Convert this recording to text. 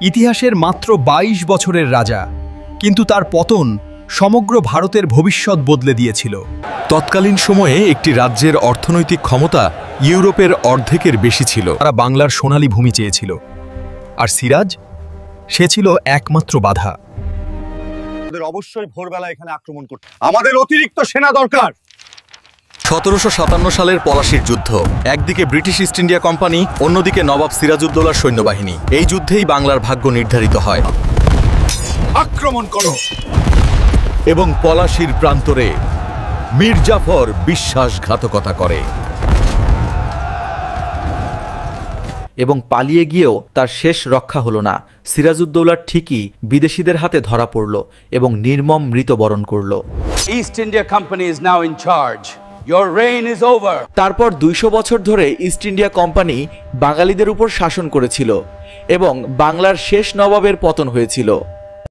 ইতিহাসের মাত্র ২২ বছরের রাজা, কিন্তু তার পতন সমগ্র ভারতের ভবিষ্যৎ বদলে দিয়েছিল। তৎকালীন সময়ে একটি রাজ্যের অর্থনৈতিক ক্ষমতা ইউরোপের অর্ধেকের বেশি ছিল। তারা বাংলার সোনালী ভূমি চেয়েছিল, আর সিরাজ, সে ছিল একমাত্র বাধা। অবশ্যই ভোরবেলা এখানে আক্রমণ করতে আমাদের অতিরিক্ত সেনা দরকার। ১৭৫৭ সালের পলাশীর যুদ্ধ, একদিকে ব্রিটিশ ইস্ট ইন্ডিয়া কোম্পানি, অন্যদিকে নবাব সিরাজউদ্দৌলার সৈন্যবাহিনী। এই যুদ্ধেই বাংলার ভাগ্য নির্ধারিত হয়। আক্রমণ করো। এবং পলাশীর প্রান্তরে মীর জাফর বিশ্বাসঘাতকতা করে এবং পালিয়ে গিয়েও তার শেষ রক্ষা হলো না। সিরাজউদ্দৌলা ঠিকই বিদেশিদের হাতে ধরা পড়ল এবং নির্মম মৃত্যুবরণ করল। East India Company is now in charge. Your reign is over. তারপর ২০০ বছর ধরে ইস্ট ইন্ডিয়া কোম্পানি বাঙালিদের উপর শাসন করেছিল এবং বাংলার শেষ নবাবের পতন হয়েছিল।